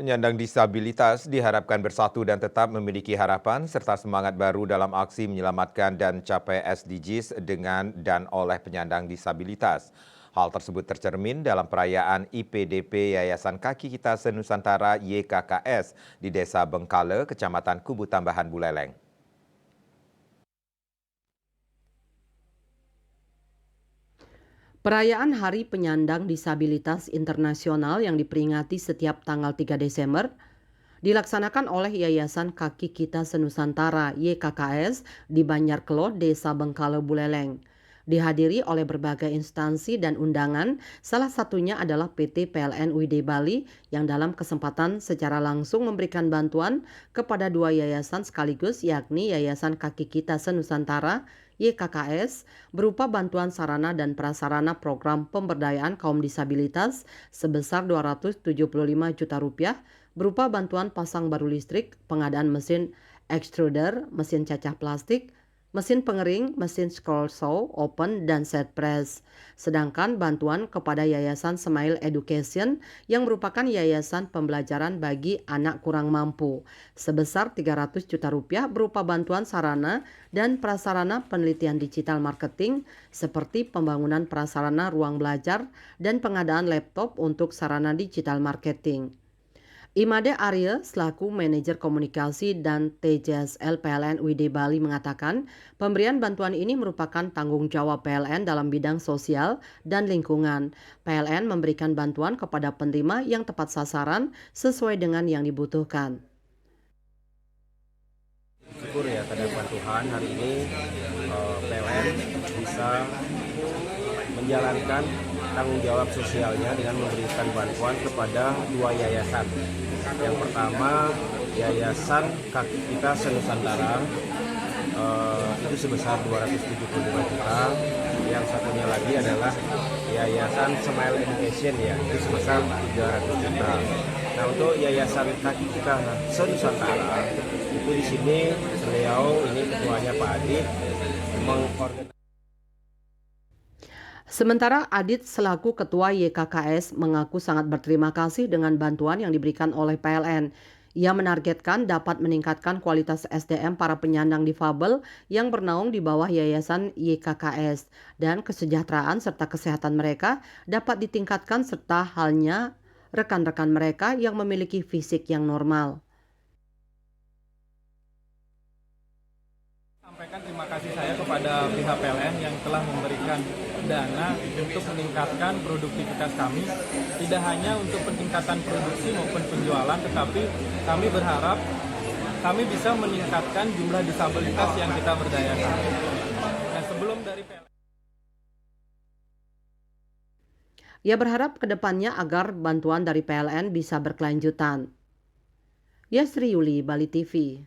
Penyandang disabilitas diharapkan bersatu dan tetap memiliki harapan serta semangat baru dalam aksi menyelamatkan dan capai SDGs dengan dan oleh penyandang disabilitas. Hal tersebut tercermin dalam perayaan IPDP Yayasan Kaki Kita Senusantara YKKS di Desa Bengkale, Kecamatan Kubu Tambahan Buleleng. Perayaan Hari Penyandang Disabilitas Internasional yang diperingati setiap tanggal 3 Desember dilaksanakan oleh Yayasan Kaki Kita Senusantara YKKS di Banjarkelo, Desa Bengkale Buleleng. Dihadiri oleh berbagai instansi dan undangan, salah satunya adalah PT PLN UID Bali yang dalam kesempatan secara langsung memberikan bantuan kepada dua yayasan sekaligus, yakni Yayasan Kaki Kita Senusantara YKKS berupa bantuan sarana dan prasarana program pemberdayaan kaum disabilitas sebesar Rp275 juta berupa bantuan pasang baru listrik, pengadaan mesin extruder, mesin cacah plastik, mesin pengering, mesin scroll saw, open, dan set press. Sedangkan bantuan kepada Yayasan Smile Education yang merupakan yayasan pembelajaran bagi anak kurang mampu sebesar Rp300 juta berupa bantuan sarana dan prasarana penelitian digital marketing seperti pembangunan prasarana ruang belajar dan pengadaan laptop untuk sarana digital marketing. Imade Arya selaku manajer komunikasi dan TJSL PLN UID Bali mengatakan pemberian bantuan ini merupakan tanggung jawab PLN dalam bidang sosial dan lingkungan. PLN memberikan bantuan kepada penerima yang tepat sasaran sesuai dengan yang dibutuhkan. Syukur ya kehadiran Tuhan hari ini PLN bisa menjalankan tanggung jawab sosialnya dengan memberikan bantuan kepada dua yayasan. Yang pertama Yayasan Kaki Kita Senusantara itu sebesar 275 juta. Yang satunya lagi adalah Yayasan Smile Education ya, itu sebesar 300 juta. Nah, untuk Yayasan Kaki Kita Senusantara itu di sini beliau ini ketuanya Pak Adit mengkoordinasi. Sementara Adit selaku Ketua YKKS mengaku sangat berterima kasih dengan bantuan yang diberikan oleh PLN. Ia menargetkan dapat meningkatkan kualitas SDM para penyandang difabel yang bernaung di bawah Yayasan YKKS dan kesejahteraan serta kesehatan mereka dapat ditingkatkan serta halnya rekan-rekan mereka yang memiliki fisik yang normal. Sampaikan terima kasih saya kepada pihak PLN yang telah memberikan dana untuk meningkatkan produktivitas kami, tidak hanya untuk peningkatan produksi maupun penjualan, tetapi kami berharap kami bisa meningkatkan jumlah disabilitas yang kita berdayakan. Nah, sebelum dari PLN. Ia berharap ke depannya agar bantuan dari PLN bisa berkelanjutan. Yasri Yuli, Bali TV.